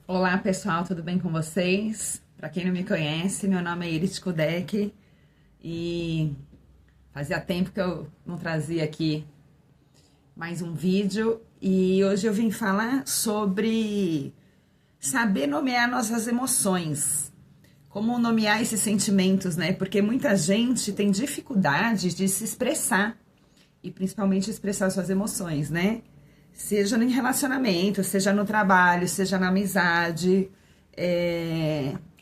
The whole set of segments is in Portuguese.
Olá pessoal, tudo bem com vocês? Para quem não me conhece, meu nome é Iris Kudek e fazia tempo que eu não trazia aqui mais um vídeo e hoje eu vim falar sobre saber nomear nossas emoções, como nomear esses sentimentos, né? Porque muita gente tem dificuldade de se expressar e principalmente expressar suas emoções, né? Seja em relacionamento, seja no trabalho, seja na amizade,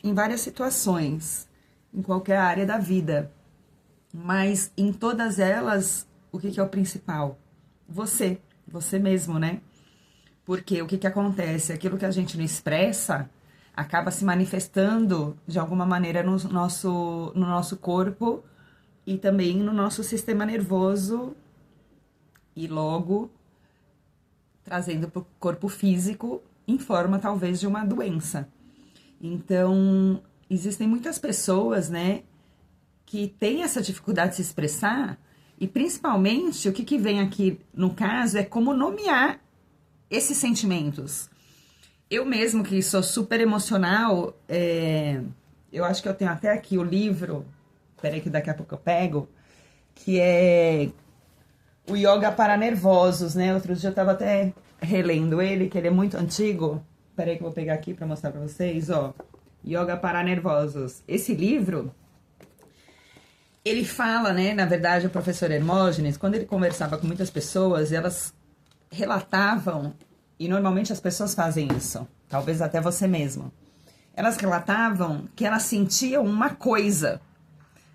em várias situações, em qualquer área da vida. Mas em todas elas, o que é o principal? Você mesmo, né? Porque o que acontece? Aquilo que a gente não expressa acaba se manifestando de alguma maneira no nosso corpo e também no nosso sistema nervoso e logo trazendo para o corpo físico em forma talvez de uma doença. Então, existem muitas pessoas, né, que têm essa dificuldade de se expressar e principalmente o que vem aqui no caso é como nomear esses sentimentos. Eu mesmo que sou super emocional, eu acho que eu tenho até aqui o livro, peraí que daqui a pouco eu pego, que é o Yoga para Nervosos, né? Outro dia eu tava até relendo ele, que ele é muito antigo. Peraí que eu vou pegar aqui para mostrar para vocês, ó. Yoga para Nervosos. Esse livro, ele fala, né? Na verdade, o professor Hermógenes, quando ele conversava com muitas pessoas, elas relatavam, e normalmente as pessoas fazem isso, talvez até você mesmo. Elas relatavam que elas sentiam uma coisa.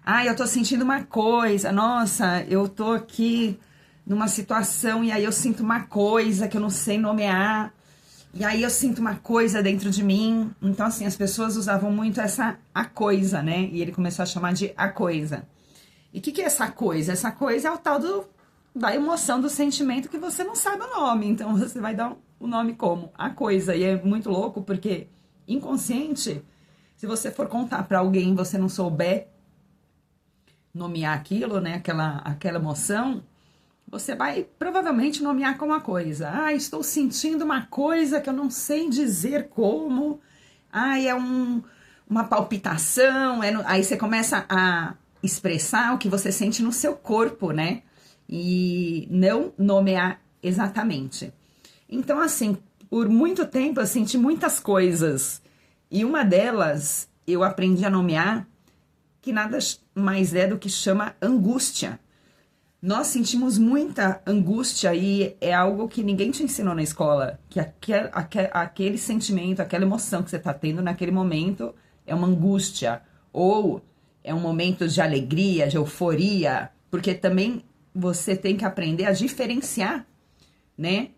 Ah, eu tô sentindo uma coisa, nossa, eu tô aqui numa situação e aí eu sinto uma coisa que eu não sei nomear, e aí eu sinto uma coisa dentro de mim. Então, assim, as pessoas usavam muito a coisa, né? E ele começou a chamar de a coisa. E o que é essa coisa? Essa coisa é o tal da emoção, do sentimento que você não sabe o nome. Então, você vai dar o nome como a coisa. E é muito louco porque inconsciente, se você for contar para alguém e você não souber nomear aquilo, né, aquela emoção, você vai provavelmente nomear como uma coisa. Ah, estou sentindo uma coisa que eu não sei dizer como. Ah, é uma palpitação. Aí você começa a expressar o que você sente no seu corpo, né? E não nomear exatamente. Então, assim, por muito tempo eu senti muitas coisas. E uma delas eu aprendi a nomear, que nada mais é do que chama angústia. Nós sentimos muita angústia e é algo que ninguém te ensinou na escola, que aquele sentimento, aquela emoção que você está tendo naquele momento é uma angústia, ou é um momento de alegria, de euforia, porque também você tem que aprender a diferenciar, né,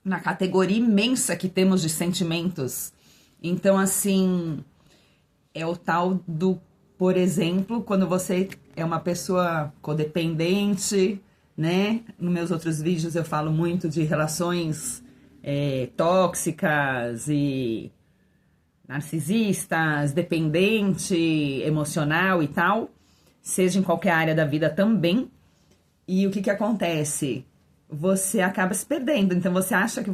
na categoria imensa que temos de sentimentos. Então, assim, é o tal do, por exemplo, quando você é uma pessoa codependente, né? Nos meus outros vídeos eu falo muito de relações tóxicas e narcisistas, dependente, emocional e tal, seja em qualquer área da vida também. E o que acontece? Você acaba se perdendo. Então você acha que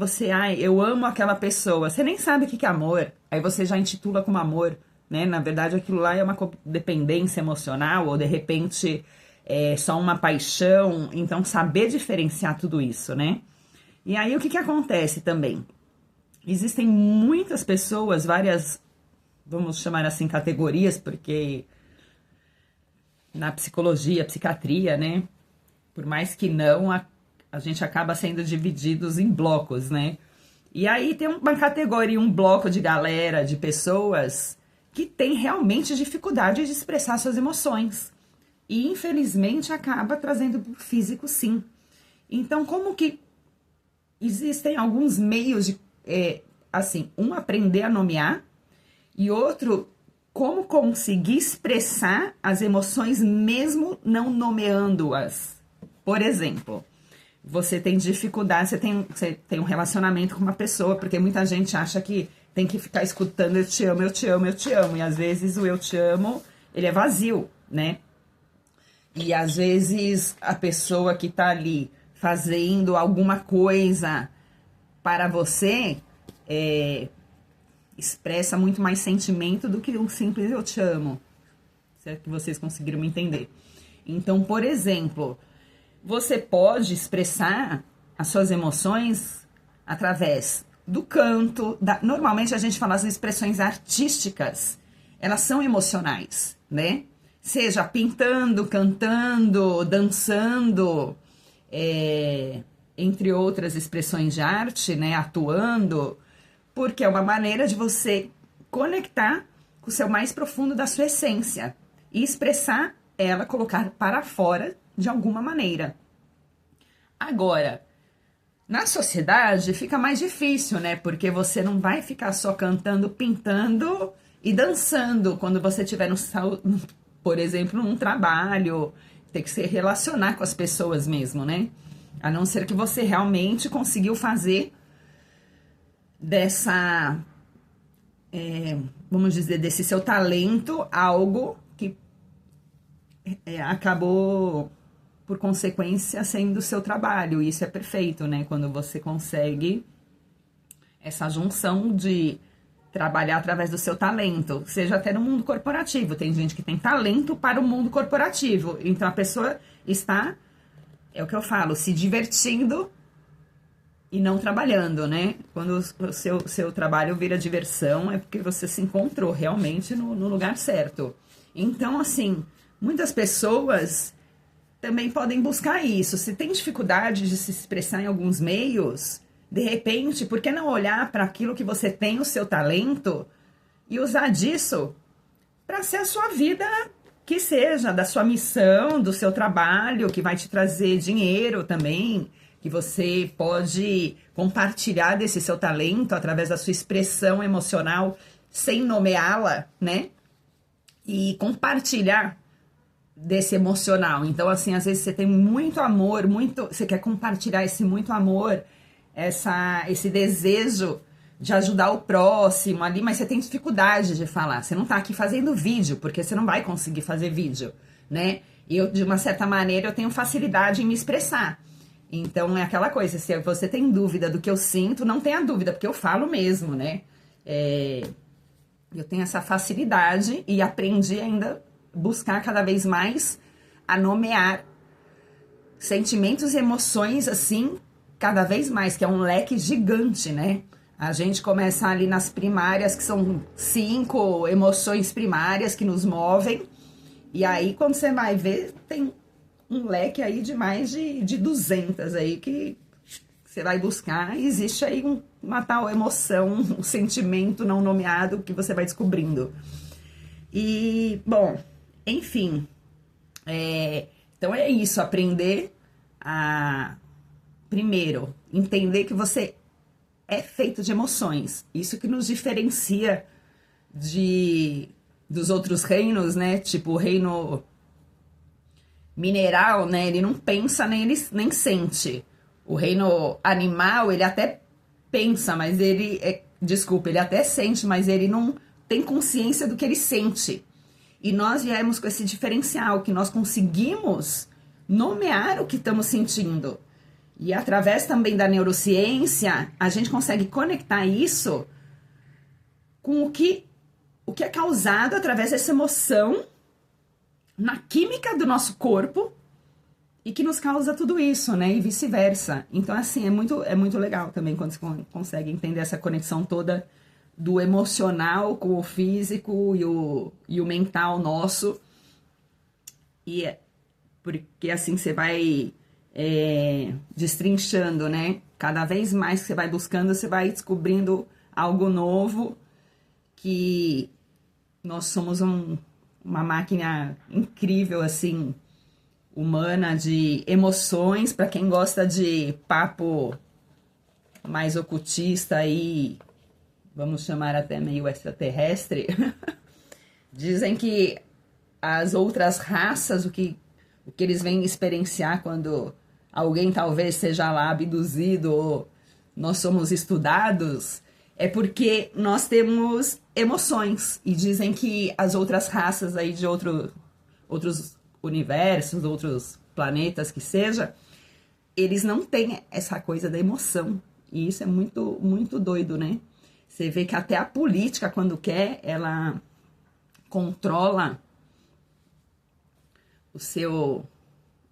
eu amo aquela pessoa. Você nem sabe o que é amor. Aí você já intitula como amor, né? Na verdade, aquilo lá é uma dependência emocional, ou de repente é só uma paixão. Então, saber diferenciar tudo isso, né? E aí, o que acontece também? Existem muitas pessoas, várias, vamos chamar assim, categorias, porque na psicologia, psiquiatria, né? Por mais que não, a gente acaba sendo divididos em blocos, né? E aí tem uma categoria, um bloco de galera, de pessoas que tem realmente dificuldade de expressar suas emoções. E, infelizmente, acaba trazendo para o físico, sim. Então, como que existem alguns meios de, assim, aprender a nomear e outro, como conseguir expressar as emoções mesmo não nomeando-as. Por exemplo, você tem dificuldade, você tem um relacionamento com uma pessoa, porque muita gente acha que tem que ficar escutando eu te amo, eu te amo, eu te amo. E às vezes o eu te amo, ele é vazio, né? E às vezes a pessoa que tá ali fazendo alguma coisa para você, expressa muito mais sentimento do que um simples eu te amo. Certo que vocês conseguiram me entender. Então, por exemplo, você pode expressar as suas emoções através do canto. Normalmente a gente fala as expressões artísticas, elas são emocionais, né? Seja pintando, cantando, dançando, entre outras expressões de arte, né? Atuando, porque é uma maneira de você conectar com o seu mais profundo da sua essência e expressar ela, colocar para fora de alguma maneira. Agora, na sociedade fica mais difícil, né? Porque você não vai ficar só cantando, pintando e dançando quando você estiver, por exemplo, num trabalho, tem que se relacionar com as pessoas mesmo, né? A não ser que você realmente conseguiu fazer dessa, vamos dizer, desse seu talento algo que acabou, por consequência, sendo o seu trabalho. Isso é perfeito, né? Quando você consegue essa junção de trabalhar através do seu talento, seja até no mundo corporativo. Tem gente que tem talento para o mundo corporativo. Então a pessoa está, é o que eu falo, se divertindo e não trabalhando, né? Quando o seu trabalho vira diversão, é porque você se encontrou realmente no lugar certo. Então, assim, muitas pessoas também podem buscar isso. Se tem dificuldade de se expressar em alguns meios, de repente, por que não olhar para aquilo que você tem, o seu talento, e usar disso para ser a sua vida, que seja da sua missão, do seu trabalho, que vai te trazer dinheiro também, que você pode compartilhar desse seu talento através da sua expressão emocional, sem nomeá-la, né? E compartilhar desse emocional. Então, assim, às vezes você tem muito amor, você quer compartilhar esse muito amor, esse desejo de ajudar o próximo ali, mas você tem dificuldade de falar. Você não tá aqui fazendo vídeo, porque você não vai conseguir fazer vídeo, né? Eu, de uma certa maneira, eu tenho facilidade em me expressar. Então, é aquela coisa, se você tem dúvida do que eu sinto, não tenha dúvida, porque eu falo mesmo, né? Eu tenho essa facilidade e aprendi ainda buscar cada vez mais a nomear sentimentos e emoções, assim, cada vez mais, que é um leque gigante, né? A gente começa ali nas primárias, que são 5 emoções primárias que nos movem, e aí quando você vai ver, tem um leque aí de mais de 200 aí que você vai buscar, e existe aí uma tal emoção, um sentimento não nomeado que você vai descobrindo. E, bom, enfim, então é isso, aprender a, primeiro, entender que você é feito de emoções. Isso que nos diferencia dos outros reinos, né? Tipo, o reino mineral, né? Ele não pensa nem sente. O reino animal, ele até pensa, mas ele até sente, mas ele não tem consciência do que ele sente. E nós viemos com esse diferencial, que nós conseguimos nomear o que estamos sentindo. E através também da neurociência, a gente consegue conectar isso com o que é causado através dessa emoção na química do nosso corpo e que nos causa tudo isso, né? E vice-versa. Então, assim, é muito legal também quando você consegue entender essa conexão toda do emocional com o físico e o mental nosso. E porque assim você vai destrinchando, né? Cada vez mais que você vai buscando, você vai descobrindo algo novo, que nós somos uma máquina incrível, assim, humana, de emoções. Para quem gosta de papo mais ocultista aí, vamos chamar até meio extraterrestre, dizem que as outras raças, o que eles vêm experienciar quando alguém talvez seja lá abduzido ou nós somos estudados, é porque nós temos emoções. E dizem que as outras raças aí de outros universos, outros planetas que seja, eles não têm essa coisa da emoção. E isso é muito, muito doido, né? Você vê que até a política, quando quer, ela controla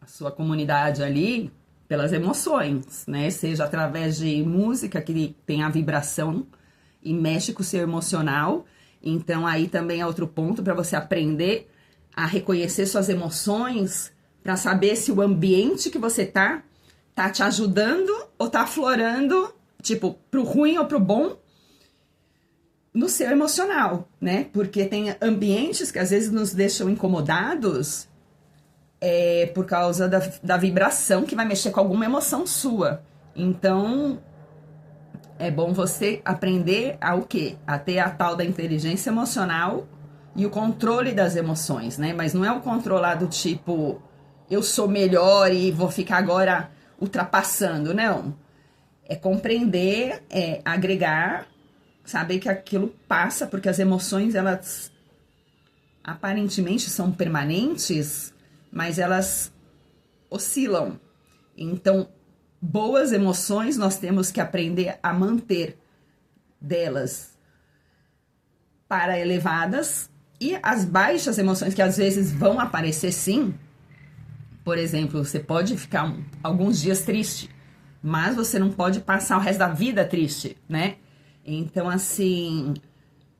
a sua comunidade ali pelas emoções, né? Seja através de música que tem a vibração e mexe com o seu emocional. Então aí também é outro ponto para você aprender a reconhecer suas emoções, para saber se o ambiente que você tá te ajudando ou tá aflorando, tipo, pro ruim ou pro bom, no seu emocional, né? Porque tem ambientes que às vezes nos deixam incomodados por causa da vibração que vai mexer com alguma emoção sua. Então, é bom você aprender a o quê? A ter a tal da inteligência emocional e o controle das emoções, né? Mas não é o controlar do tipo, eu sou melhor e vou ficar agora ultrapassando, não. É compreender, agregar, saber que aquilo passa, porque as emoções, elas aparentemente são permanentes, mas elas oscilam. Então, boas emoções nós temos que aprender a manter delas para elevadas, e as baixas emoções que às vezes vão aparecer sim. Por exemplo, você pode ficar alguns dias triste, mas você não pode passar o resto da vida triste, né? Então, assim,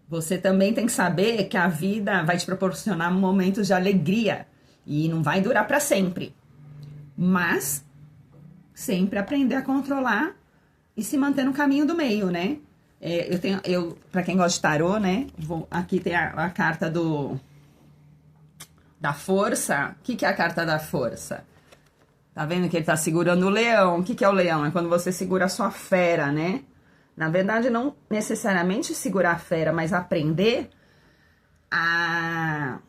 você também tem que saber que a vida vai te proporcionar momentos de alegria e não vai durar para sempre. Mas sempre aprender a controlar e se manter no caminho do meio, né? Para quem gosta de tarô, né? Aqui tem a carta da força. O que é a carta da força? Tá vendo que ele tá segurando o leão? O que é o leão? É quando você segura a sua fera, né? Na verdade, não necessariamente segurar a fera, mas aprender a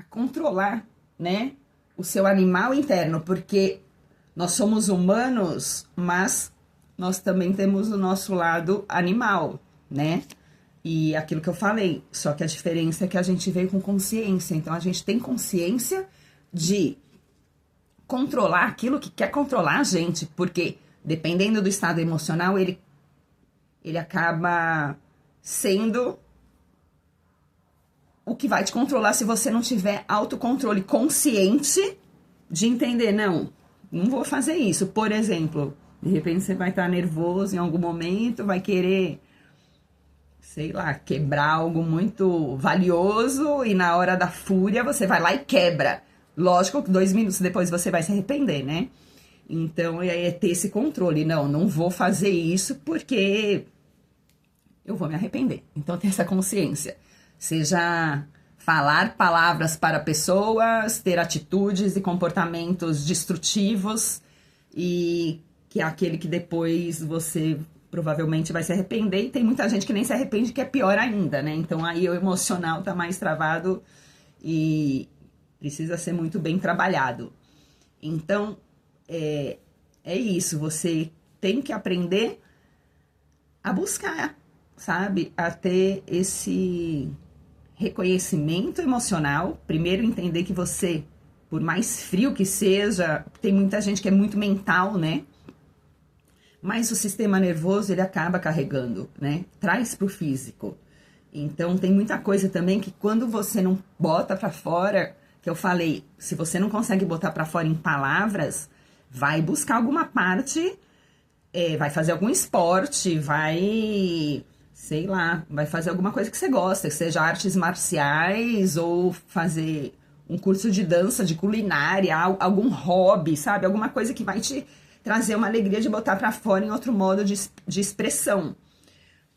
controlar, né? O seu animal interno, porque nós somos humanos, mas nós também temos o nosso lado animal, né? E aquilo que eu falei, só que a diferença é que a gente veio com consciência. Então, a gente tem consciência de controlar aquilo que quer controlar a gente, porque dependendo do estado emocional, ele acaba sendo o que vai te controlar se você não tiver autocontrole consciente de entender, não vou fazer isso. Por exemplo, de repente você vai estar nervoso em algum momento, vai querer, sei lá, quebrar algo muito valioso e na hora da fúria você vai lá e quebra. Lógico que 2 minutos depois você vai se arrepender, né? Então é ter esse controle. Não vou fazer isso porque eu vou me arrepender. Então ter essa consciência. Seja falar palavras para pessoas, ter atitudes e comportamentos destrutivos, e que é aquele que depois você provavelmente vai se arrepender, e tem muita gente que nem se arrepende, que é pior ainda, né? Então aí o emocional tá mais travado e precisa ser muito bem trabalhado. Então, é isso, você tem que aprender a buscar, sabe? A ter esse reconhecimento emocional. Primeiro, entender que você, por mais frio que seja, tem muita gente que é muito mental, né? Mas o sistema nervoso, ele acaba carregando, né? Traz pro físico. Então, tem muita coisa também que quando você não bota pra fora, que eu falei, se você não consegue botar pra fora em palavras, vai buscar alguma parte, vai fazer algum esporte, sei lá, vai fazer alguma coisa que você gosta, seja artes marciais ou fazer um curso de dança, de culinária, algum hobby, sabe? Alguma coisa que vai te trazer uma alegria de botar pra fora em outro modo de expressão.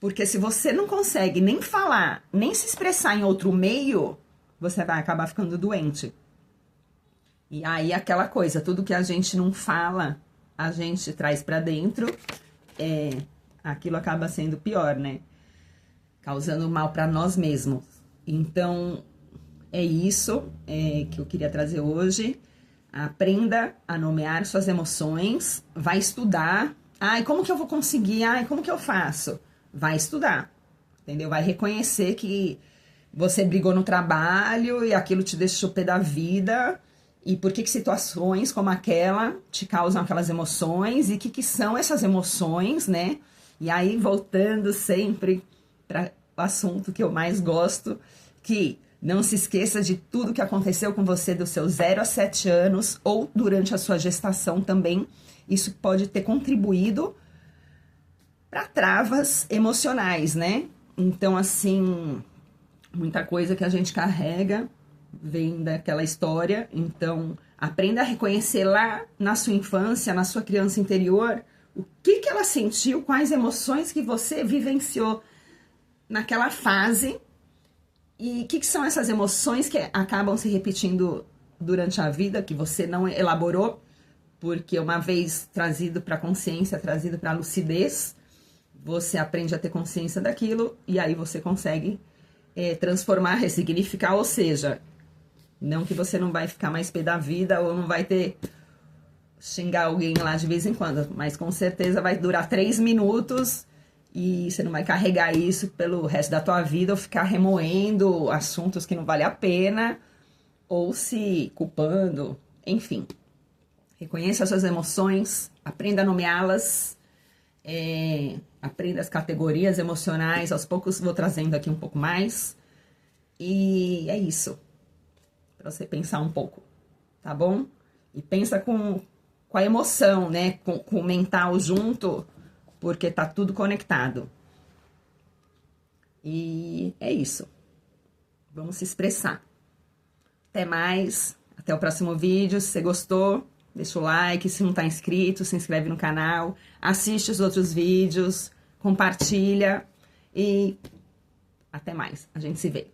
Porque se você não consegue nem falar, nem se expressar em outro meio, você vai acabar ficando doente. E aí aquela coisa, tudo que a gente não fala, a gente traz pra dentro, aquilo acaba sendo pior, né? Causando mal pra nós mesmos. Então, é isso que eu queria trazer hoje. Aprenda a nomear suas emoções, vai estudar. Ai, como que eu vou conseguir? Ai, como que eu faço? Vai estudar, entendeu? Vai reconhecer que você brigou no trabalho e aquilo te deixou pé da vida, e por que situações como aquela te causam aquelas emoções, e que são essas emoções, né? E aí, voltando sempre para o assunto que eu mais gosto, que não se esqueça de tudo que aconteceu com você dos seus 0 a 7 anos ou durante a sua gestação também. Isso pode ter contribuído para travas emocionais, né? Então, assim, muita coisa que a gente carrega vem daquela história. Então, aprenda a reconhecer lá na sua infância, na sua criança interior, o que ela sentiu, quais emoções que você vivenciou naquela fase e o que são essas emoções que acabam se repetindo durante a vida, que você não elaborou, porque uma vez trazido para a consciência, trazido para a lucidez, você aprende a ter consciência daquilo e aí você consegue transformar, ressignificar, ou seja, não que você não vai ficar mais pé da vida ou não vai ter xingar alguém lá de vez em quando, mas com certeza vai durar 3 minutos e você não vai carregar isso pelo resto da tua vida ou ficar remoendo assuntos que não vale a pena ou se culpando, enfim. Reconheça as suas emoções, aprenda a nomeá-las, aprenda as categorias emocionais, aos poucos vou trazendo aqui um pouco mais. E é isso, para você pensar um pouco, tá bom? E pensa com a emoção, né? Com o mental junto, porque tá tudo conectado. E é isso. Vamos se expressar. Até mais, até o próximo vídeo. Se você gostou, deixa o like. Se não tá inscrito, se inscreve no canal. Assiste os outros vídeos, compartilha e até mais. A gente se vê.